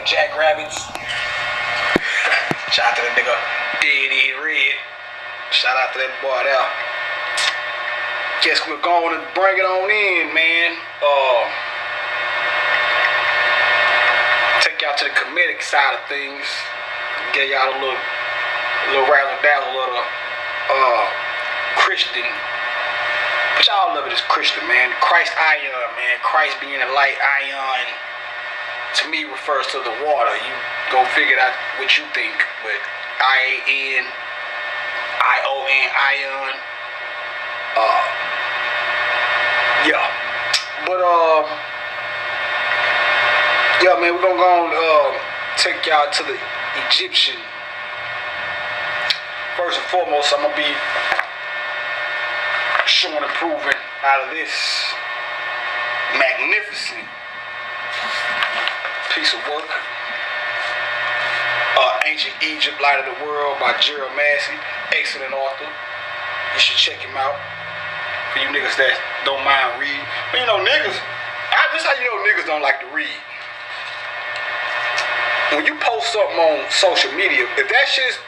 like jackrabbits. Shout out to that nigga Dead Red. Shout out to that boy there. Guess we're going to bring it on in, man. Take y'all to the comedic side of things. Get y'all a little razzle dazzle of the Christian. But y'all love it as Christian, man. Christ ion, man. Christ being a light, ion to me refers to the water. You go figure out what you think, but I-A-N, I-O-N, ion. Yeah. But yeah, man, we're gonna go on take y'all to the Egyptian. First and foremost, I'm gonna be showing and proving out of this magnificent piece of work. Ancient Egypt, Light of the World by Gerald Massey. Excellent author. You should check him out. For you niggas that don't mind reading. But you know, niggas, this how you know niggas don't like to read. When you post something on social media, if that shit is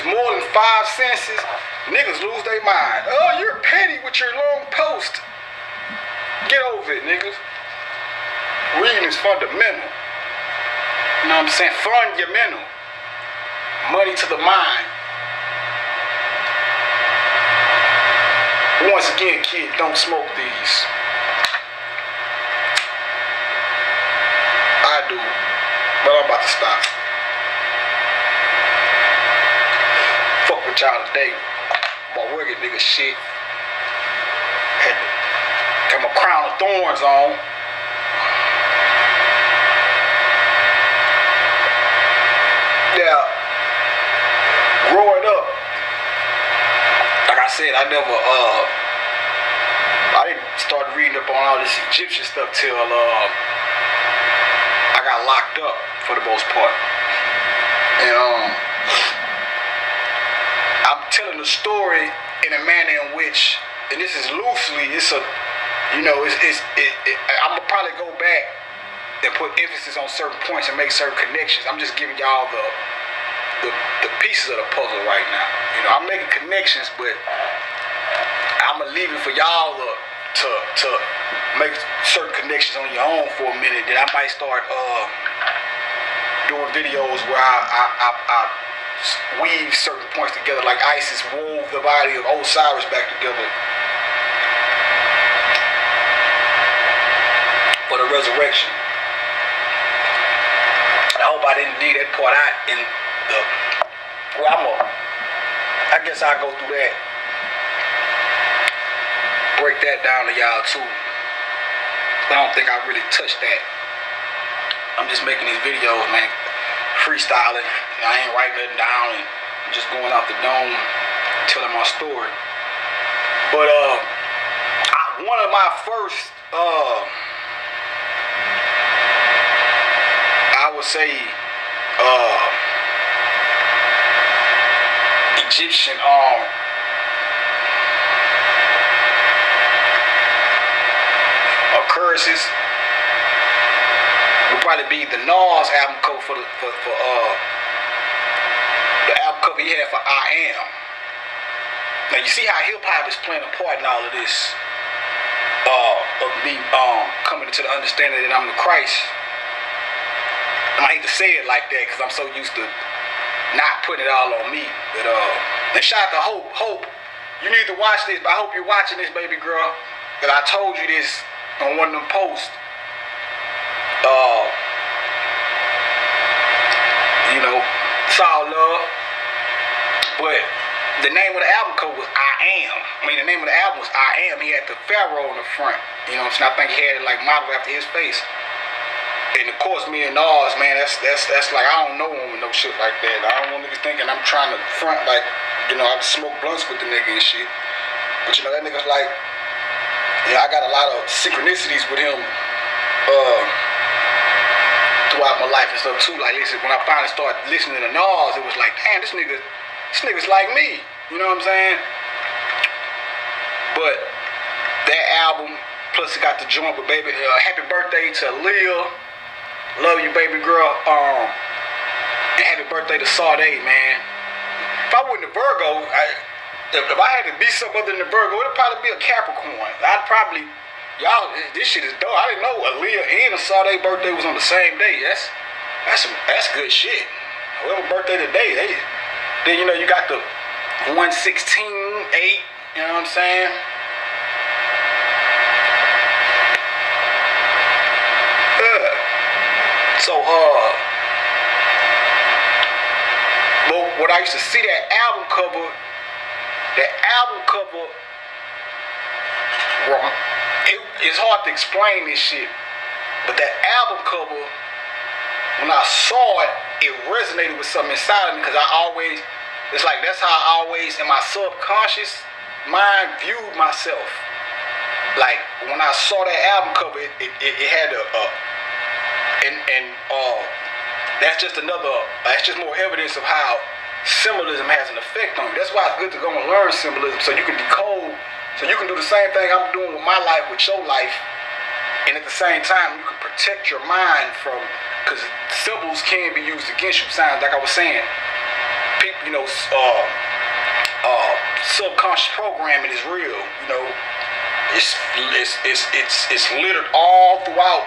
more than 5 sentences, niggas lose their mind. Oh, you're petty with your long post. Get over it, niggas. Reading is fundamental. You know what I'm saying? Fundamental. Money to the mind. Once again, kid, don't smoke these. I do, but I'm about to stop. Fuck with y'all today. My wicked nigga shit. Got my crown of thorns on. Yeah. Growing up, like I said, I didn't start reading up on all this Egyptian stuff till I got locked up for the most part. And I'm telling the story in a manner in which, and this is loosely, I'm gonna probably go back and put emphasis on certain points and make certain connections. I'm just giving y'all the pieces of the puzzle right now. You know, I'm making connections, but I'm gonna leave it for y'all to make certain connections on your own for a minute. Then I might start doing videos where I weave certain points together, like Isis wove the body of Osiris back together for the resurrection. And I hope I didn't leave that part out in the. Well, I guess I'll go through that. Break that down to y'all too. I don't think I really touched that. I'm just making these videos, man, freestyling. I ain't writing nothing down and I'm just going off the dome, telling my story. But one of my first, I would say, Egyptian occurrences would probably be the Nas album cover for the album cover he had for I Am. Now you see how hip hop is playing a part in all of this, of me coming to the understanding that I'm the Christ. And I hate to say it like that because I'm so used to not putting it all on me. But and shout out to Hope. You need to watch this, but I hope you're watching this, baby girl. Cause I told you this on one of them posts. You know, it's all love. But the name of the album cover was the name of the album was I Am. He had the pharaoh in the front. You know what I'm saying? I think he had it like modeled after his face. And of course, me and Nas, man, that's like, I don't know him with no shit like that. I don't want niggas thinking I'm trying to front like, you know, I smoke blunts with the nigga and shit. But you know, that nigga's like, yeah, I got a lot of synchronicities with him throughout my life and stuff too. Like, listen, when I finally started listening to Nas, it was like, damn, this nigga's like me. You know what I'm saying? But that album, plus it got the joint with Baby, Happy Birthday to Aaliyah. Love you, baby girl. And happy birthday to Sade, man. If I wasn't a Virgo, if I had to be something other than a Virgo, it'd probably be a Capricorn. I'd probably, y'all, this shit is dope. I didn't know Aaliyah and a Sade birthday was on the same day. That's good shit. Whoever birthday today, then you know you got the 116, 8. You know what I'm saying? So when I used to see that album cover, it's hard to explain this shit, but that album cover, when I saw it, it resonated with something inside of me, because it's like that's how I always, in my subconscious mind, viewed myself. Like, when I saw that album cover, it had that's just more evidence of how symbolism has an effect on you. That's why it's good to go and learn symbolism, so you can decode, so you can do the same thing I'm doing with my life, with your life, and at the same time, you can protect your mind from, because symbols can be used against you. Signs, like I was saying, people, subconscious programming is real. You know, it's littered all throughout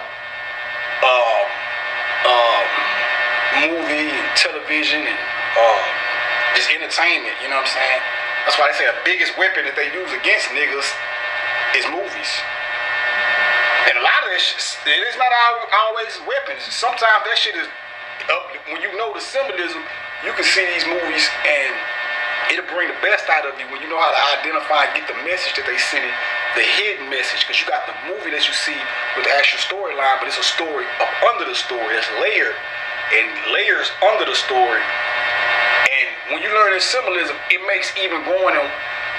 movie and television and just entertainment. You know what I'm saying? That's why they say the biggest weapon that they use against niggas is movies. And a lot of this shit, it is not always weapons. Sometimes that shit is up. When you know the symbolism, you can see these movies and it'll bring the best out of you when you know how to identify and get the message that they sending, the hidden message. Because you got the movie that you see with the actual storyline, but it's a story up under the story. It's layered and layers under the story. And when you learn this symbolism, it makes even going on.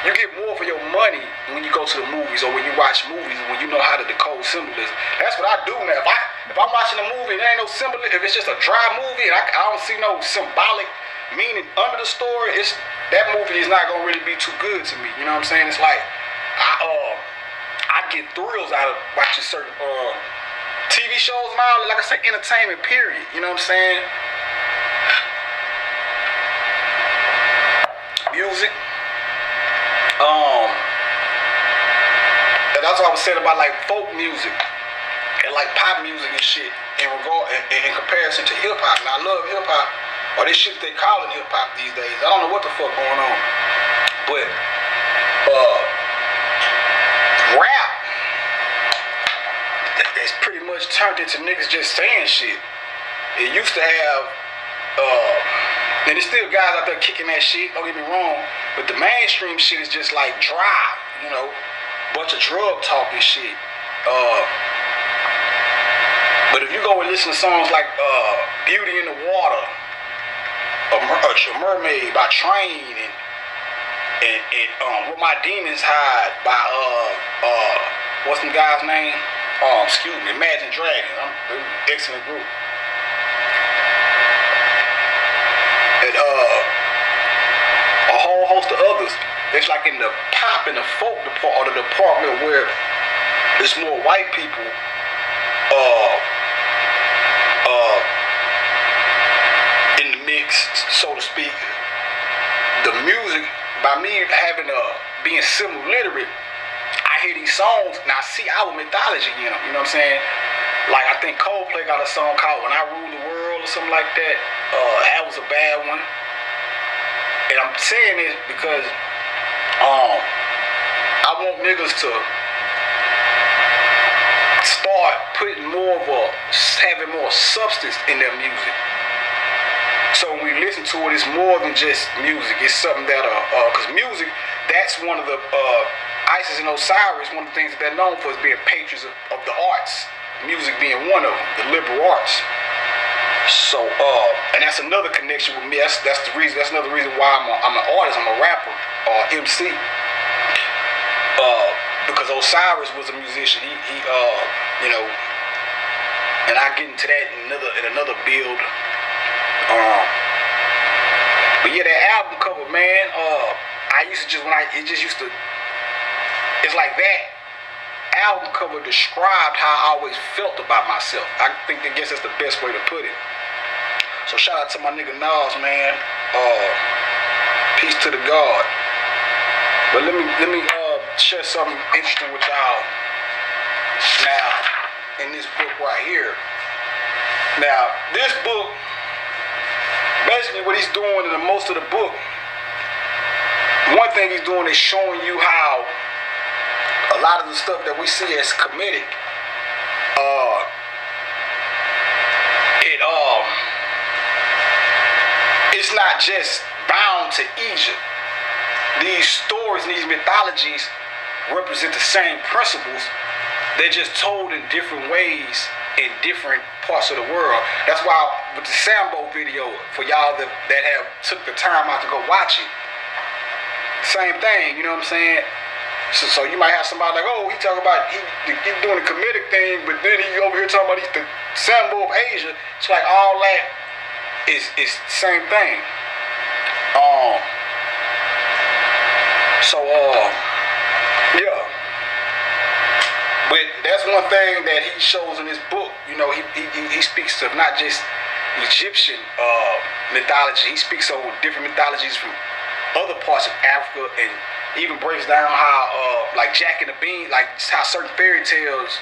You get more for your money when you go to the movies or when you watch movies, when you know how to decode symbolism. That's what I do now. If I'm watching a movie and there ain't no symbolism, if it's just a dry movie and I don't see no symbolic meaning under the story, that movie is not gonna really be too good to me. You know what I'm saying? It's like I get thrills out of watching certain TV shows and all, like I say, entertainment period. You know what I'm saying? Music. And that's what I was saying about like folk music and like pop music and shit in comparison to hip hop. Now I love hip hop, or this shit they calling hip hop these days. I don't know what the fuck going on, but rap is pretty much turned into niggas just saying shit. It used to have and there's still guys out there kicking that shit, don't get me wrong, but the mainstream shit is just like dry, you know, bunch of drug talk and shit. But if you go and listen to songs like Beauty in the Water, A Mermaid by Train, and Where My Demons Hide by what's the guy's name? Imagine Dragons. Excellent group. And a whole host of others. It's like in the pop and the folk department where it's more white people in the mix, so to speak. The music, by me being symbol literate, I hear these songs and I see our mythology in them. You know what I'm saying? Like I think Coldplay got a song called "When I Rule the World" or something like that. That was a bad one. And I'm saying this because I want niggas to start putting having more substance in their music. So when we listen to it, it's more than just music. It's something that because music, that's one of the Isis and Osiris, one of the things that they're known for is being patrons of the arts. Music being one of them, the liberal arts. So, and that's another connection with me. That's the reason. That's another reason why I'm an artist. I'm a rapper or MC. Because Osiris was a musician. He you know, and I get into that in another build. But yeah, that album cover, man. I used to it's like that album cover described how I always felt about myself. I guess that's the best way to put it. So shout out to my nigga Nas, man. Peace to the God. But let me share something interesting with y'all now in this book right here. Now, this book, basically what he's doing in the most of the book, one thing he's doing is showing you how a lot of the stuff that we see as comedic, it's not just bound to Egypt. These stories and these mythologies represent the same principles. They're just told in different ways in different parts of the world. That's why with the Sambo video, for y'all that have took the time out to go watch it, same thing, you know what I'm saying? So you might have somebody like, oh, he talking about he doing a comedic thing, but then he over here talking about the Sambo of Asia. It's like all that is the same thing. Yeah. But that's one thing that he shows in his book. You know, he speaks of not just Egyptian mythology. He speaks of different mythologies from other parts of Africa, and even breaks down how like Jack and the Bean, like how certain fairy tales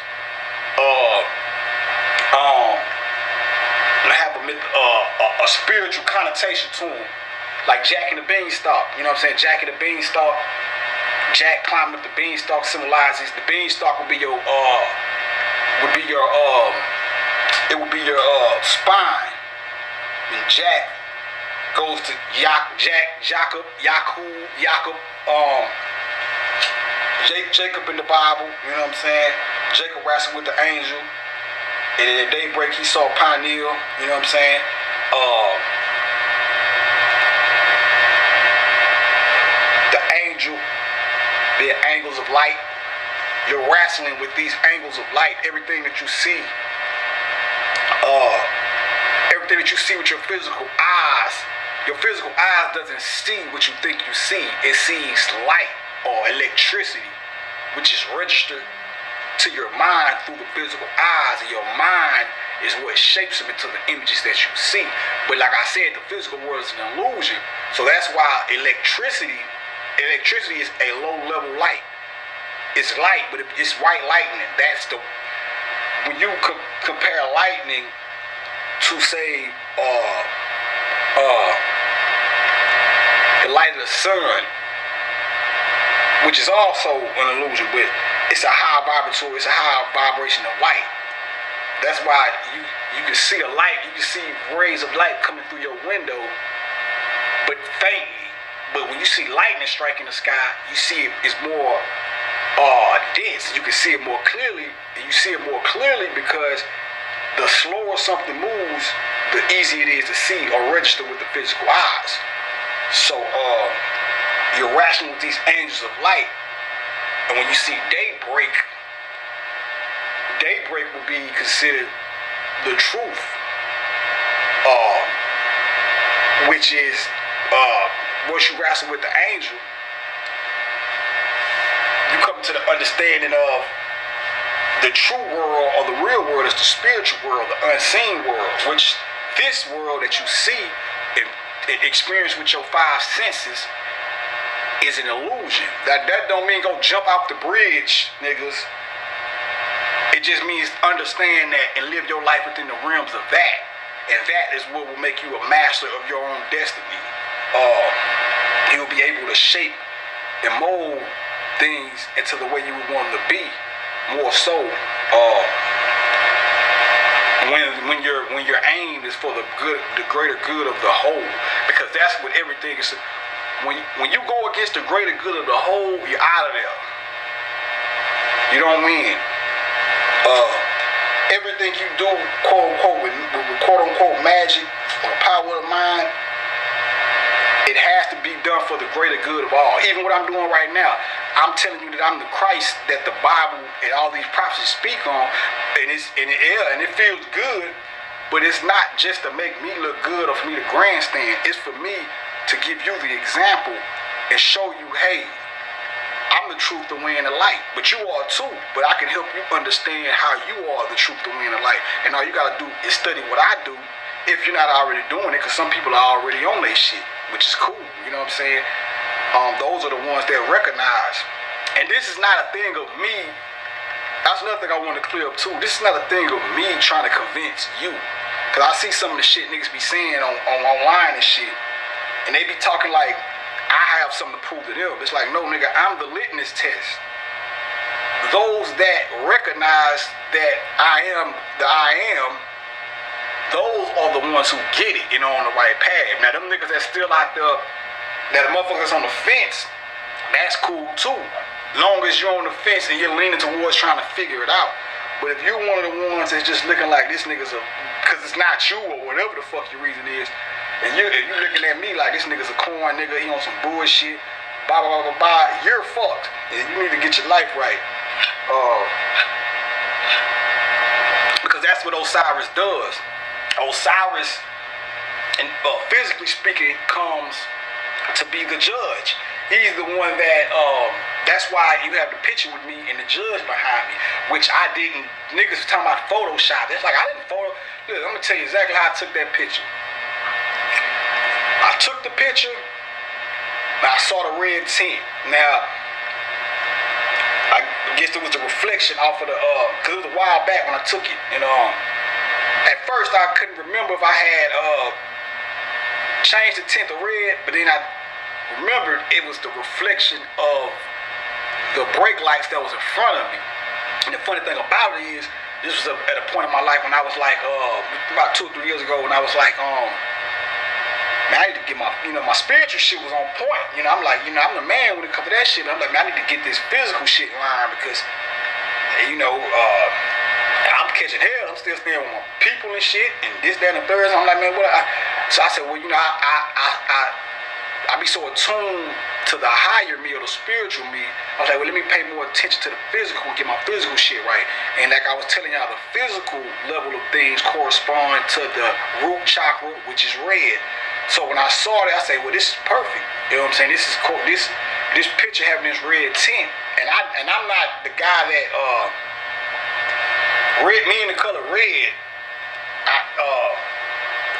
have a spiritual connotation to them. Like Jack and the Beanstalk, you know what I'm saying? Jack and the Beanstalk. Jack climbing up the beanstalk symbolizes the beanstalk would be your spine. And Jack goes to Jacob, Jacob in the Bible, you know what I'm saying? Jacob wrestled with the angel, and at daybreak he saw Pioneer, you know what I'm saying? The angel, the angles of light. You're wrestling with these angles of light. Everything that you see, everything that you see with your physical eyes doesn't see what you think you see. It sees light or electricity, which is registered to your mind through the physical eyes, and your mind is what shapes them into the images that you see. But like I said, the physical world is an illusion. So that's why electricity is a low-level light. It's light, but it's white lightning. That's when you compare lightning to, say, the light of the sun, which is also an illusion, but it's a high vibration of light. That's why you can see a light, you can see rays of light coming through your window, but faintly. But when you see lightning striking the sky, you see it's more dense. You can see it more clearly, and you see it more clearly because the slower something moves, the easier it is to see or register with the physical eyes. So you're wrestling with these angels of light, and when you see daybreak will be considered the truth, which is once you wrestle with the angel, you come to the understanding of the true world, or the real world is the spiritual world, the unseen world, which this world that you see and experience with your five senses is an illusion. That don't mean go jump off the bridge, niggas. It just means understand that and live your life within the realms of that. And that is what will make you a master of your own destiny. You'll be able to shape and mold things into the way you would want them to be. More so, when your aim is for the greater good of the whole, because that's what everything is. When you go against the greater good of the whole, you're out of there. You don't win. Everything you do, quote unquote, with quote unquote magic or power of mind, it has to be done for the greater good of all. Even what I'm doing right now, I'm telling you that I'm the Christ that the Bible and all these prophecies speak on, and it feels good, but it's not just to make me look good or for me to grandstand. It's for me to give you the example and show you, hey, I'm I'm the truth, the way, and the light. But you are too. But I can help you understand how you are the truth, the way, and the light. And all you gotta do is study what I do if you're not already doing it, because some people are already on their shit, which is cool. You know what I'm saying? Those are the ones that recognize. And this is not a thing of me. That's another thing I want to clear up too. This is not a thing of me trying to convince you. Because I see some of the shit niggas be saying on online and shit. And they be talking like I have something to prove to them. It's like, no, nigga, I'm the litmus test. Those that recognize that I am the I am, those are the ones who get it, you know, on the right path. Now, them niggas that's still out there, that the motherfuckers on the fence, that's cool too. Long as you're on the fence and you're leaning towards trying to figure it out. But if you're one of the ones that's just looking like this nigga's a, because it's not you or whatever the fuck your reason is, and you looking at me like this nigga's a corn nigga, he on some bullshit, blah, blah, blah, blah, blah, you're fucked. And you need to get your life right. Because that's what Osiris does. Osiris, and physically speaking, comes to be the judge. He's the one that, that's why you have the picture with me and the judge behind me, which I didn't, niggas talking about Photoshop. It's like, I didn't look, I'm gonna tell you exactly how I took that picture. I took the picture, and I saw the red tint. Now, I guess it was the reflection off of the, cause it was a while back when I took it, and at first I couldn't remember if I had changed the tint to red, but then I remembered it was the reflection of the brake lights that was in front of me. And the funny thing about it is, this was at a point in my life when I was like, about 2 or 3 years ago, when I was like, man, I need to get my, my spiritual shit was on point. I'm like, I'm the man when it comes to that shit. I'm like, man, I need to get this physical shit in line because, I'm catching hell. I'm still staying with my people and shit, and this, that, and the third. So I'm like, man, what? So I said, well, I be so attuned to the higher me or the spiritual me. I was like, well, let me pay more attention to the physical and get my physical shit right. And like I was telling y'all, the physical level of things correspond to the root chakra, which is red. So when I saw that, I said, well, this is perfect. You know what I'm saying? This is cool. This picture having this red tint, and I'm not the guy that red, me and the color red,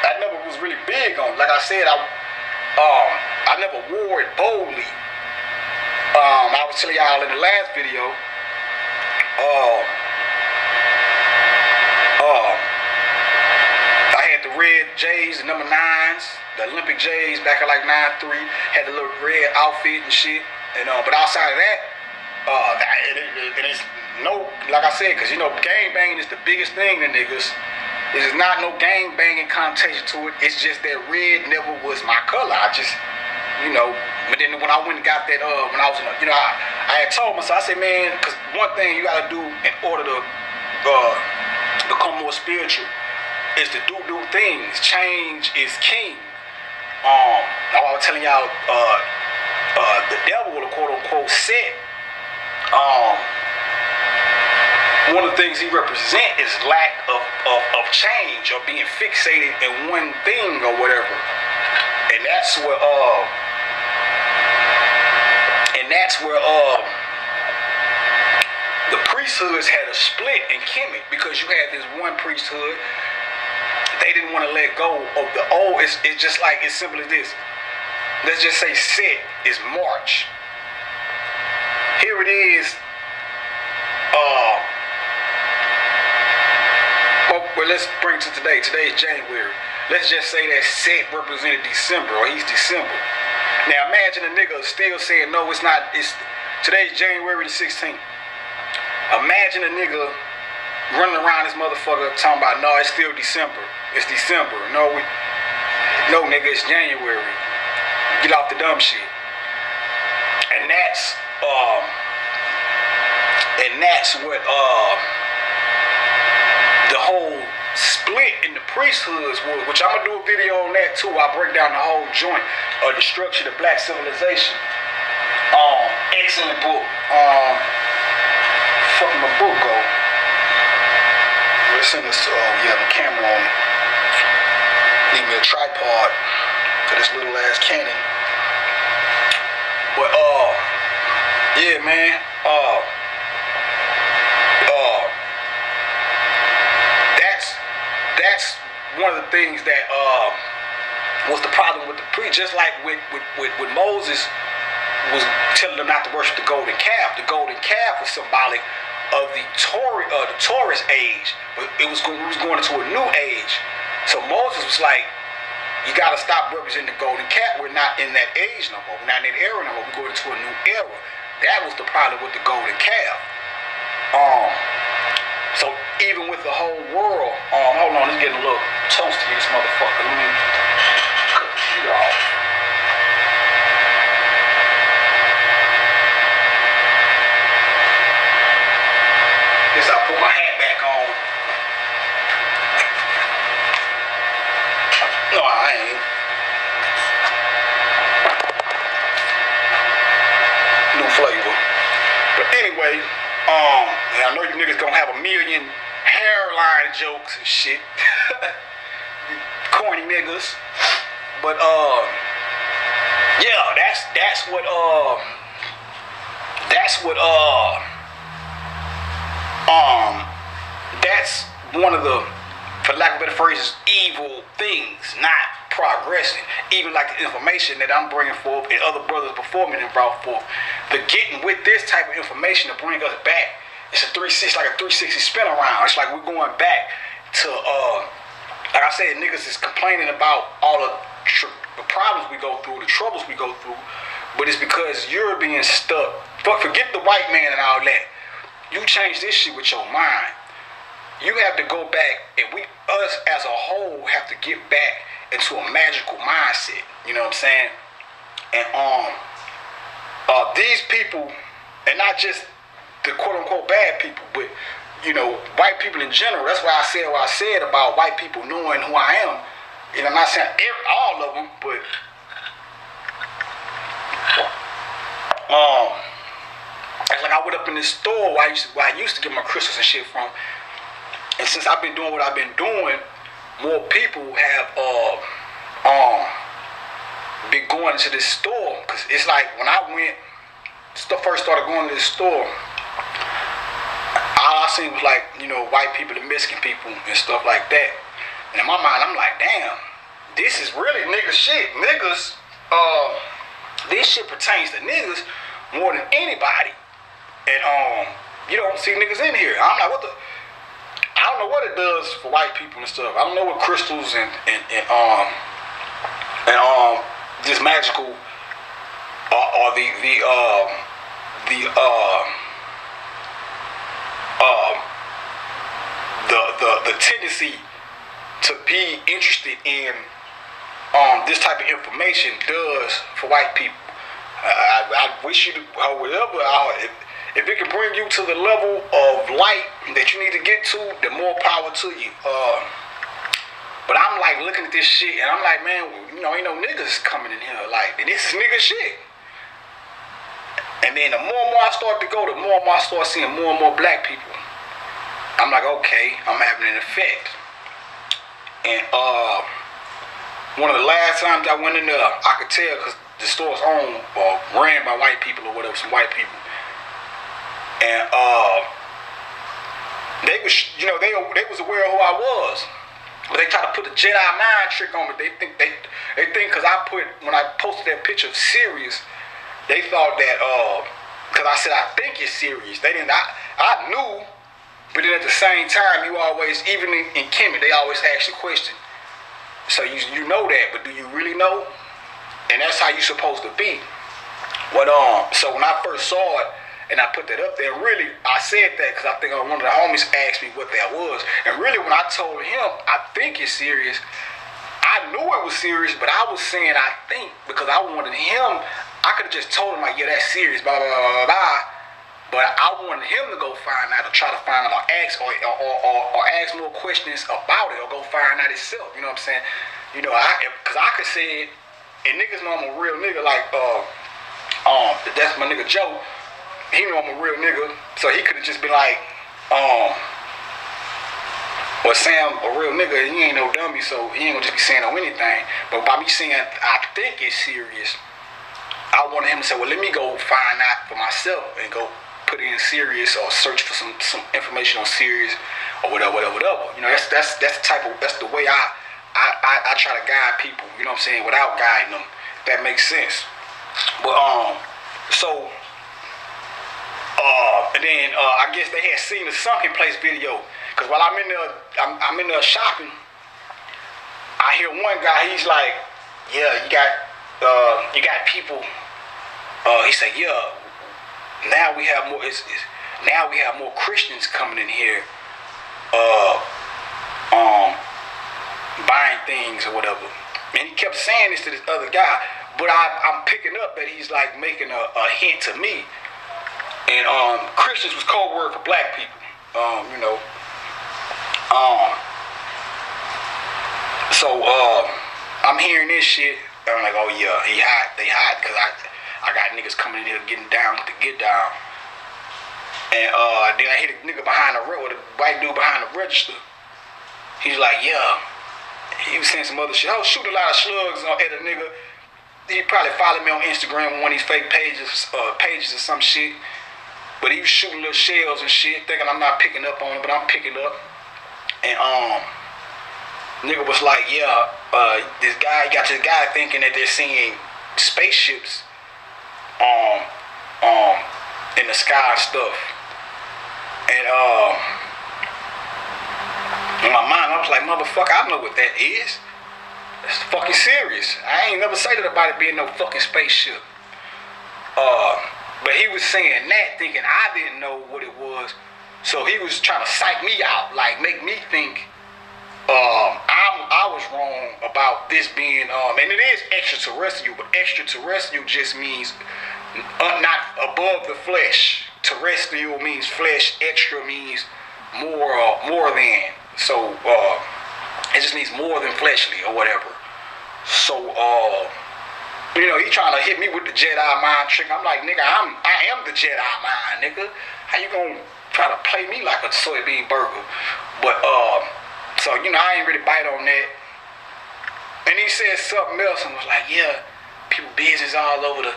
I never was really big on. Like I said, I never wore it boldly. I was telling y'all in the last video, I had the red J's, the number 9s, the Olympic J's back in like 9'3", had the little red outfit and shit. And but outside of that, it is no, like I said, because gang banging is the biggest thing to niggas. There's not no gang banging connotation to it. It's just that red never was my color. I just, but then when I went and got that, when I was in, I had told myself, I said, man, because one thing you gotta do in order to become more spiritual is to do things. Change is king. I was telling y'all, the devil, quote unquote, said, one of the things he represents is lack of change or being fixated in one thing or whatever. And that's where the priesthoods had a split in Kemet, because you had this one priesthood, they didn't want to let go of the old. It's just like, as simple as this. Let's just say Set is March. Here it is. Well, let's bring it to today. Today is January. Let's just say that Set represented December, or he's December. Now imagine a nigga still saying, no, it's not. Today's January the 16th. Imagine a nigga running around this motherfucker talking about, no, it's still December. It's December. No, nigga, it's January. Get off the dumb shit. And that's what the whole split in the priesthoods was, which I'm gonna do a video on that too. I break down the whole joint of the structure of black civilization. Excellent book. Fucking my book go. Listen to this. The camera on it. Need me a tripod for this little ass Canon. But Yeah, man. That's one of the things that was the problem with the priest. Just like with Moses was telling them not to worship the golden calf. The golden calf was symbolic of the Taurus age, but we was going into a new age. So Moses was like, you got to stop representing the golden calf. We're not in that age no more. We're not in that era no more. We're going into a new era. That was the problem with the golden calf. So even with the whole world, hold on, it's getting a little toasty, this motherfucker. Let me cut the heat off. Guess I'll put my hat back on. No, I ain't. New flavor. But anyway, I know you niggas gonna have a million hairline jokes and shit. Corny niggas. But yeah, that's one of the, for lack of better phrases, evil things, not progressing. Even like the information that I'm bringing forth and other brothers before me that brought forth. The getting with this type of information to bring us back, it's a 360, like a 360 spin around. It's like we're going back to, like I said, niggas is complaining about all the problems we go through, the troubles we go through, but it's because you're being stuck. Forget the white man and all that. You change this shit with your mind. You have to go back, and us as a whole have to get back into a magical mindset. You know what I'm saying? And these people, and not just the quote unquote bad people, but you know, white people in general. That's why I said what I said about white people knowing who I am. You know, I'm not saying all of them, but it's like I went up in this store where I used to get my crystals and shit from. And since I've been doing what I've been doing, more people have been going to this store. Cause it's like when I first started going to this store, all I seen was like, you know, white people and Mexican people and stuff like that. And in my mind, I'm like, damn, this is really nigga shit. Niggas, this shit pertains to niggas more than anybody. And you don't see niggas in here. I'm like, what the? I don't know what it does for white people and stuff. I don't know what crystals and this magical or the tendency to be interested in this type of information does for white people. I wish you to, whatever. If it can bring you to the level of light that you need to get to, the more power to you. But I'm like looking at this shit and I'm like, man, you know, ain't no niggas coming in here. Like, this is nigga shit. And then the more and more I start to go, the more and more I start seeing more and more black people. I'm like, okay, I'm having an effect. And one of the last times I went in there, I could tell because the store's owned or ran by white people or whatever, some white people. And they was, you know, they was aware of who I was, but they try to put the Jedi mind trick on me. They think because when I posted that picture of Sirius, they thought that because I said I think it's Sirius. They didn't. I knew, but then at the same time, you always, even in Kemet, they always ask you a question. So you know that, but do you really know? And that's how you supposed to be. But so when I first saw it. And I put that up there. Really, I said that because I think one of the homies asked me what that was. And really, when I told him, I think it's serious, I knew it was serious, but I was saying I think because I wanted him, I could have just told him, like, yeah, that's serious, blah, blah, blah, blah, blah. But I wanted him to go find out or try to find out or ask or ask more questions about it or go find out himself. You know what I'm saying? You know, because I could say it, and niggas know I'm a real nigga, like, that's my nigga Joe. He know I'm a real nigga, so he could have just been like, or Sam, a real nigga, he ain't no dummy, so he ain't gonna just be saying no anything. But by me saying I think it's serious, I wanted him to say, well, let me go find out for myself and go put in Sirius or search for some information on Sirius or whatever. You know, that's the way I try to guide people, you know what I'm saying, without guiding them, if that makes sense. But and then I guess they had seen the sunken place video, because while I'm in there shopping, I hear one guy, he's like, yeah, you got people. He said, yeah, now we have more. Now we have more Christians coming in here, buying things or whatever. And he kept saying this to this other guy, but I'm picking up that he's like making a hint to me. And Christians was code word for black people, you know. So I'm hearing this shit. I'm like, oh yeah, they hot, because I got niggas coming in here getting down with the get down. And then I hit a nigga behind the with a white dude behind the register. He's like, yeah. He was saying some other shit. I was shooting a lot of slugs at a nigga. He probably followed me on Instagram on one of these fake pages or some shit. But he was shooting little shells and shit, thinking I'm not picking up on it, but I'm picking up. And nigga was like, yeah, this guy thinking that they're seeing spaceships in the sky and stuff. And in my mind, I was like, motherfucker, I know what that is. It's fucking serious. I ain't never say that about it being no fucking spaceship. But he was saying that, thinking I didn't know what it was. So he was trying to psych me out, like make me think I was wrong about this being, and it is extraterrestrial, but extraterrestrial just means not above the flesh. Terrestrial means flesh, extra means more than. So it just means more than fleshly or whatever. So you know, he trying to hit me with the Jedi mind trick. I'm like, nigga, I am the Jedi mind, nigga. How you gonna try to play me like a soybean burger? But so you know, I ain't really bite on that. And he said something else and was like, yeah, people business all over the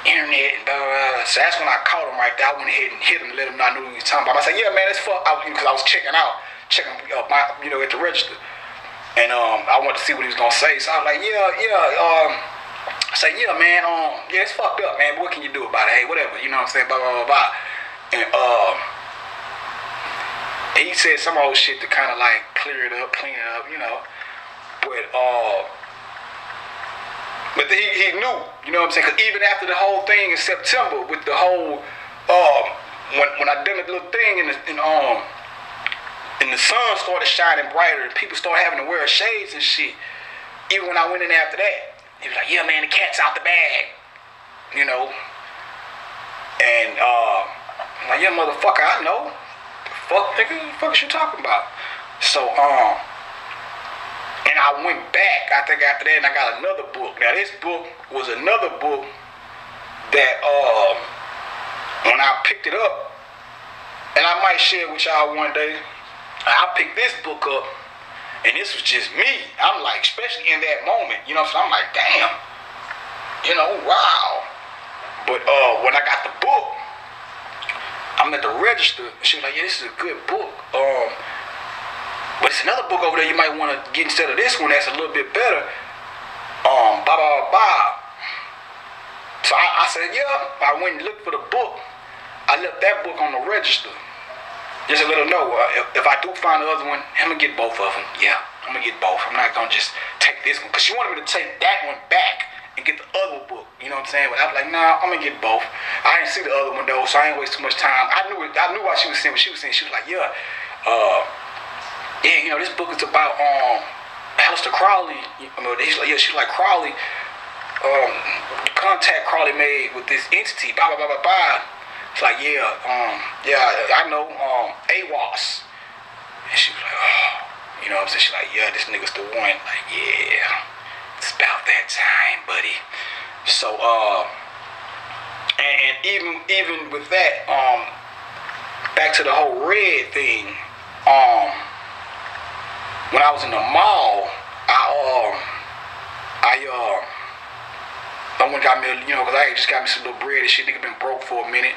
internet and blah, blah, blah. So that's when I caught him right there. I went ahead and hit him and let him know I knew what he was talking about. I said, yeah, man, it's fuck. Because I was checking you know, at the register. And I wanted to see what he was gonna say. So I was like, I said, yeah, man, yeah, it's fucked up, man. But what can you do about it? Hey, whatever, you know what I'm saying? Blah, blah, blah, blah. And he said some old shit to kind of like clean it up, you know. But he knew, you know what I'm saying? Because even after the whole thing in September, with the whole, when I done a little thing and the sun started shining brighter and people started having to wear shades and shit, even when I went in after that, he was like, yeah, man, the cat's out the bag, you know. And I'm like, yeah, motherfucker, I know. Fuck, nigga, what the fuck is you talking about? So, and I went back, I think after that, and I got another book. Now, this book was another book that, when I picked it up, and I might share it with y'all one day, I picked this book up, and this was just me. I'm like, especially in that moment, you know what I'm saying? I'm like, damn, you know, wow. But when I got the book, I'm at the register, and she was like, yeah, this is a good book. But it's another book over there you might want to get instead of this one that's a little bit better. Blah, blah, blah, blah. So I said, yeah. I went and looked for the book. I left that book on the register. Just to let her know, if I do find the other one, I'm going to get both of them. Yeah, I'm going to get both. I'm not going to just take this one. Because she wanted me to take that one back and get the other book. You know what I'm saying? But I was like, nah, I'm going to get both. I didn't see the other one, though, so I ain't waste too much time. I knew why she was saying what she was saying. She was like, yeah, you know, this book is about Aleister Crowley. She's like Crowley, the contact Crowley made with this entity, blah, blah, blah, blah, blah. It's like, yeah, I know, AWAS. And she was like, oh, you know what I'm saying? She's like, yeah, this nigga's the one. Like, yeah, it's about that time, buddy. So, and even with that, back to the whole red thing, when I was in the mall, I went and got me, cause I had just got me some little bread and shit. Nigga been broke for a minute.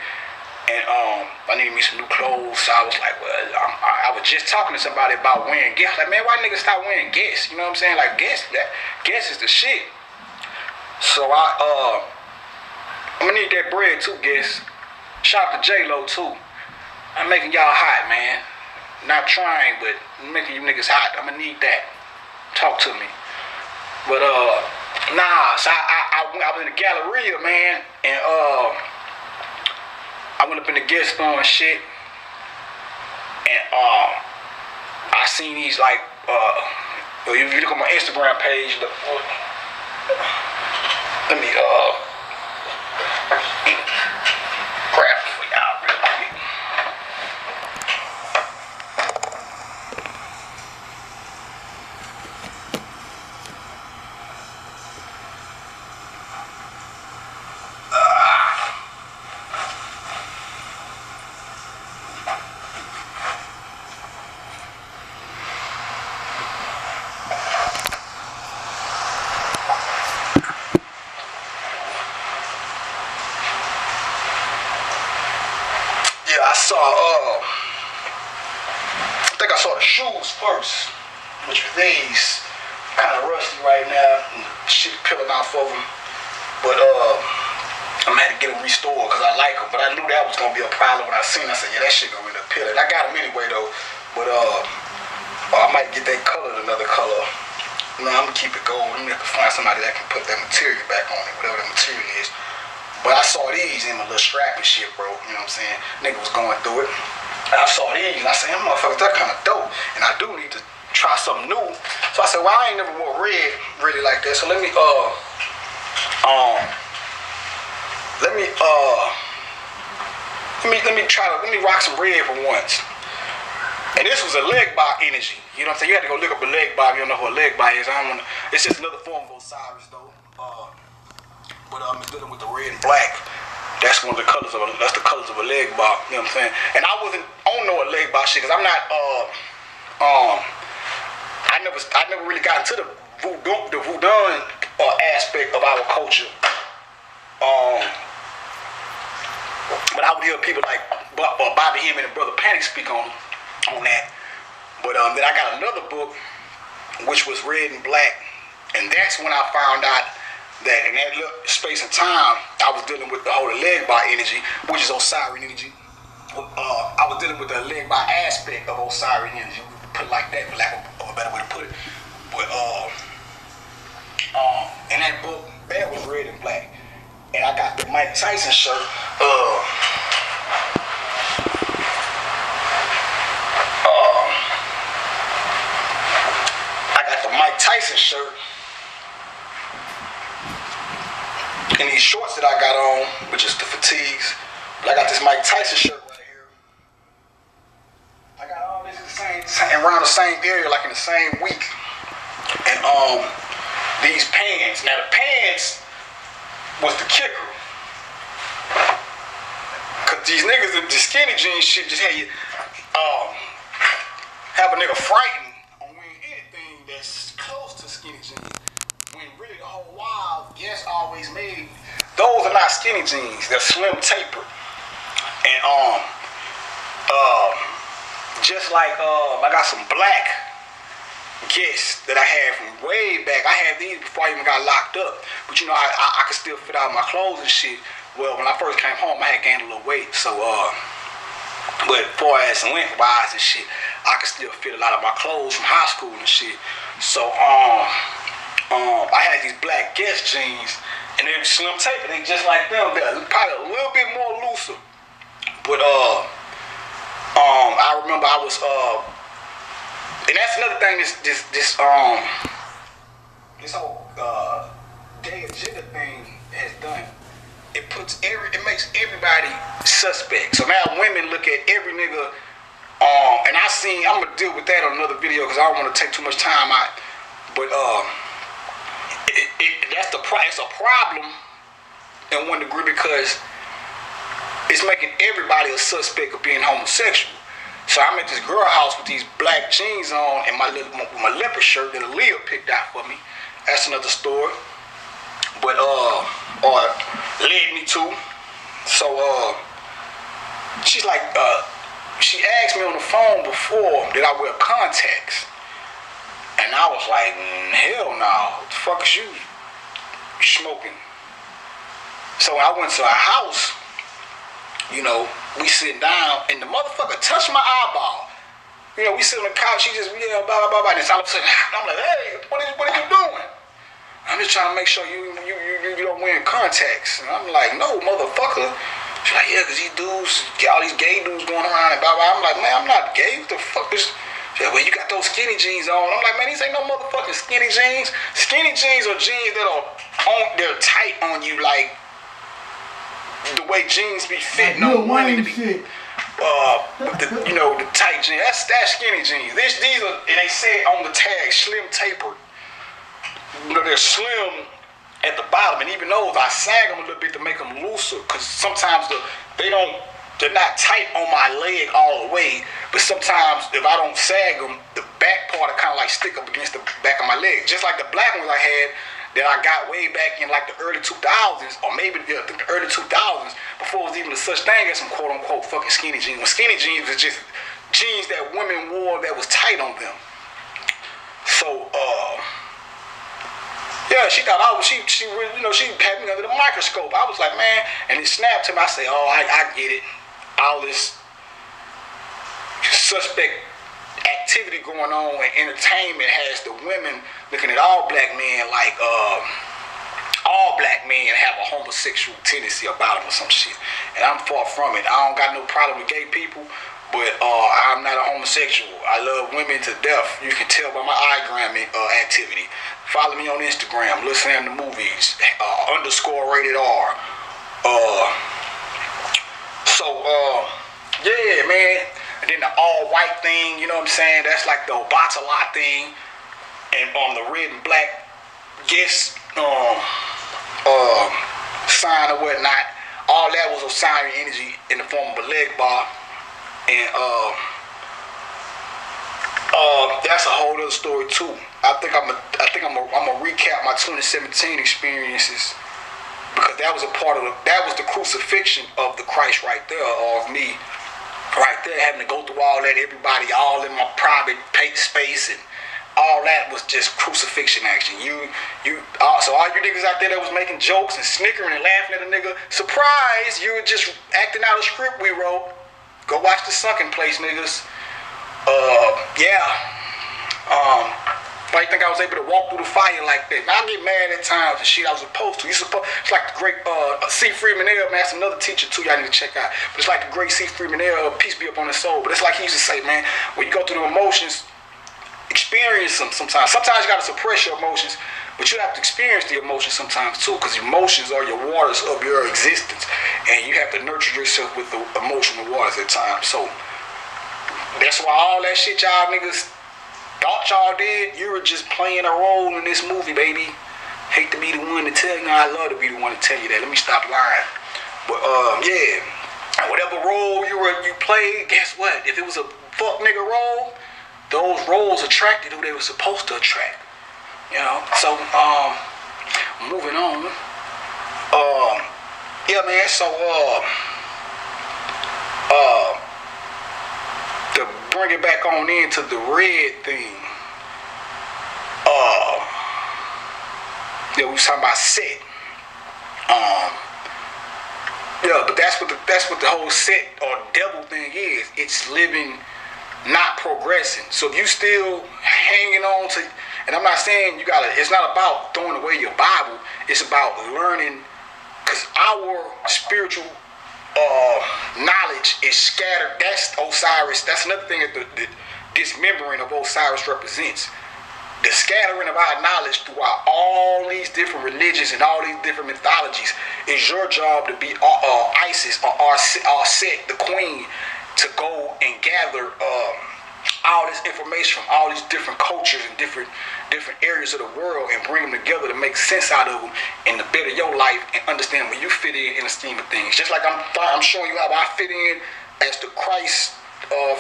And I needed me some new clothes, so I was like, well, I was just talking to somebody about wearing Guess. Like, man, why niggas stop wearing Guess? You know what I'm saying? Like, Guess is the shit. So I'm gonna need that bread too, Guess. Shout out to J-Lo too. I'm making y'all hot, man. Not trying, but making you niggas hot. I'm gonna need that. Talk to me. But so I was in the Galleria, man, and I went up in the Guess store and shit, and I seen these like if you look on my Instagram page, let me grab it for y'all real quick. I saw the shoes first, which were these, kind of rusty right now, and shit peeling off of them. But I'm gonna have to get them restored because I like them. But I knew that was gonna be a problem when I seen them. I said, yeah, that shit gonna end up peeling. I got them anyway though, but I might get that color, another color. No, I'm gonna keep it gold. I'm gonna have to find somebody that can put that material back on it, whatever that material is. But I saw these in my little strap and shit, bro. You know what I'm saying? Nigga was going through it. And I saw these and I said, motherfuckers, that kind of dope. And I do need to try something new. So I said, well, I ain't never wore red really like that. So let me rock some red for once. And this was a leg bar energy. You know what I'm saying? You had to go look up a leg bar if you don't know who a leg bar is. It's just another form of Osiris though. But I'm dealing with the red and black. That's one of the colors of the colors of a leg bar. You know what I'm saying? And I don't know a leg bar shit because I'm not I never really got into the voodoo aspect of our culture. But I would hear people like Bobby Hemming and Brother Panic speak on that. But then I got another book which was red and black, and that's when I found out that in that little space and time, I was dealing with the whole leg bar energy, which is Osiris energy. I was dealing with the leg bar aspect of Osiris energy, put it like that, for lack of a better way to put it. But in that book, that was red and black, and I got the Mike Tyson shirt. I got the Mike Tyson shirt. And these shorts that I got on, which is the fatigues, but I got this Mike Tyson shirt right here. I got all this around the same area, like in the same week. And these pants. Now the pants was the kicker. Cause these niggas in the skinny jeans shit just had you have a nigga frightened on wearing anything that's close to skinny jeans. When really the whole wild Guess always made those are not skinny jeans, they're slim tapered. And just like I got some black Guess that I had from way back. I had these before I even got locked up, but you know I could still fit out my clothes and shit. Well, when I first came home, I had gained a little weight, so but far as length wise and shit, I could still fit a lot of my clothes from high school and shit. So I had these black Guess jeans, and they were slim tapered. They just like them. They're probably a little bit more looser. But I remember I was and that's another thing. This whole gay agenda thing has done. It makes everybody suspect. So now women look at every nigga. And I'm gonna deal with that on another video because I don't want to take too much time out. But it's a problem in one degree because it's making everybody a suspect of being homosexual. So I'm at this girl house with these black jeans on and my leopard shirt that Aaliyah picked out for me. That's another story. but or led me to. So she's like, she asked me on the phone before did I wear contacts, and I was like, hell no, what the fuck is you smoking? So I went to her house, you know, we sitting down, and the motherfucker touched my eyeball. You know, we sit on the couch, she just, blah, blah, blah, blah, and all of a sudden, I'm like, hey, what are you doing? I'm just trying to make sure you don't wear contacts. And I'm like, no, motherfucker. She's like, yeah, because these dudes, all these gay dudes going around and blah, blah. I'm like, man, I'm not gay. What the fuck is... She's like, well, you got those skinny jeans on. I'm like, man, these ain't no motherfucking skinny jeans. Skinny jeans are jeans that they're tight on you, like the way jeans be fitting on women to be, the tight jeans. That's skinny jeans. These are, and they say on the tag, slim tapered. You know, they're slim at the bottom, and even those I sag them a little bit to make them looser, because sometimes they're not tight on my leg all the way, but sometimes if I don't sag them, the back part will kind of like stick up against the back of my leg, just like the black ones I had that I got way back in like the early 2000s, or maybe the early 2000s, before it was even a such thing as some quote-unquote fucking skinny jeans. When skinny jeans was just jeans that women wore that was tight on them. So, yeah, she thought she really, you know, she had me under the microscope. I was like, man, and it snapped to me. I say, oh, I get it. All this suspect activity going on in entertainment has the women looking at all black men like all black men have a homosexual tendency about them or some shit. And I'm far from it. I don't got no problem with gay people, but I'm not a homosexual. I love women to death. You can tell by my eye-gramming activity. Follow me on Instagram, Lil Sam the Movies, _rated R. Yeah, man. And then the all-white thing, you know what I'm saying? That's like the Obatala thing. And on the red and black guest sign or whatnot. All that was Osiris energy in the form of a leg bar. And that's a whole other story too. I think I'm gonna recap my 2017 experiences, because that was a part of that was the crucifixion of the Christ right there, or of me right there, having to go through all that, everybody all in my private space, and all that was just crucifixion action. So all you niggas out there that was making jokes and snickering and laughing at a nigga, surprise, you were just acting out a script we wrote. Go watch The Sunken Place, niggas. Why you think I was able to walk through the fire like that? Now I get mad at times and shit I was supposed to. It's like the great C. Freeman L, man. That's another teacher too y'all need to check out. But it's like the great C. Freeman L, peace be up on his soul. But it's like he used to say, man, when you go through the emotions, experience them sometimes. Sometimes you gotta suppress your emotions, but you have to experience the emotions sometimes too, because emotions are your waters of your existence, and you have to nurture yourself with the emotional waters at times. So that's why all that shit y'all niggas thought y'all did, you were just playing a role in this movie, baby. Hate to be the one to tell you. I love to be the one to tell you that. Let me stop lying. But yeah, whatever role you played, guess what? If it was a fuck nigga role, those roles attracted who they were supposed to attract. You know. So moving on. Yeah, man. So to bring it back on into the red thing. Yeah, we was talking about set. Yeah, but that's what the whole set or devil thing is. It's living, not progressing. So if you still hanging on to, and I'm not saying it's not about throwing away your Bible. It's about learning, because our spiritual knowledge is scattered. That's Osiris. That's another thing that the dismembering of Osiris represents. The scattering of our knowledge throughout all these different religions and all these different mythologies is your job to be Isis or our Set, the queen, to go and gather all this information from all these different cultures and different areas of the world and bring them together to make sense out of them and to better your life and understand where you fit in the scheme of things. Just like I'm showing you how I fit in as the Christ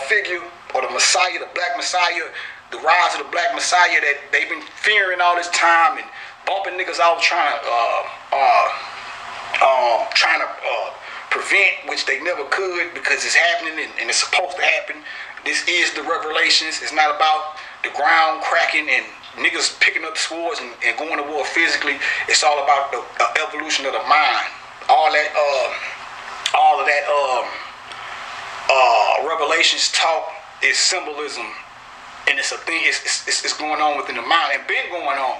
figure, or the Messiah, the Black Messiah, the rise of the Black Messiah that they've been fearing all this time, and bumping niggas off, trying to prevent, which they never could because it's happening and it's supposed to happen. This is the revelations. It's not about the ground cracking and niggas picking up swords and going to war physically. It's all about the evolution of the mind. All of that revelations talk is symbolism, and it's a thing. It's going on within the mind and been going on.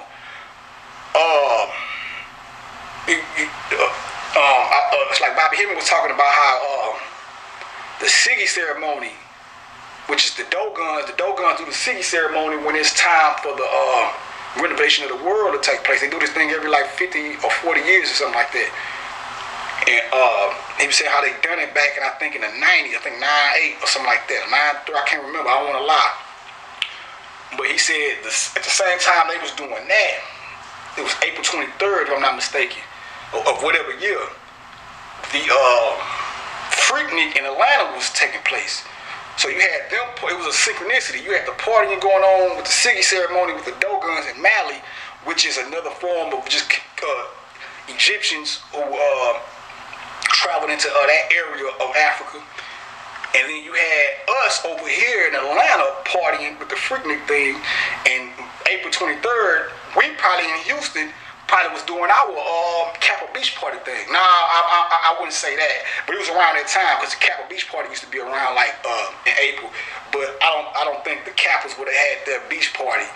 It's like Bobby Hemming was talking about how the Siggy ceremony, which is the Dogons do the Siggy ceremony when it's time for the renovation of the world to take place. They do this thing every like 50 or 40 years or something like that. And he was saying how they done it back in, I think in the 90s, I think 9/8 or something like that. 9/3, I can't remember, I don't want to lie. But he said at the same time they was doing that, it was April 23rd, if I'm not mistaken, of whatever year, the Freaknik in Atlanta was taking place. So you had them, it was a synchronicity. You had the partying going on with the Siggy ceremony with the Dogons and Mali, which is another form of just Egyptians who traveled into that area of Africa. And then you had us over here in Atlanta partying with the Freaknik thing. And April 23rd, we probably in Houston was doing our Capitol Beach party thing. Nah, I wouldn't say that, but it was around that time because the Capitol Beach party used to be around like in April. But I don't think the Capitals would have had their beach party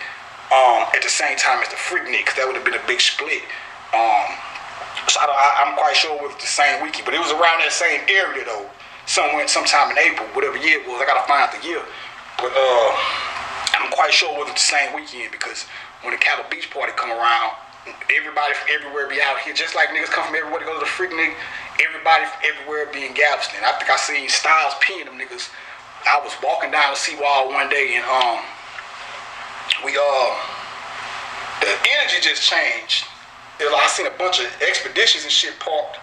at the same time as the Freaknik, because that would have been a big split. So I'm quite sure it was the same weekend, but it was around that same area though. Sometime in April, whatever year it was. I gotta find out the year, but I'm quite sure it wasn't the same weekend, because when the Capitol Beach party come around, everybody from everywhere be out here, just like niggas come from everywhere to go to the Freaknik. Everybody from everywhere be in Galveston. I think I seen Styles P and them niggas. I was walking down the seawall one day and the energy just changed. I seen a bunch of expeditions and shit parked,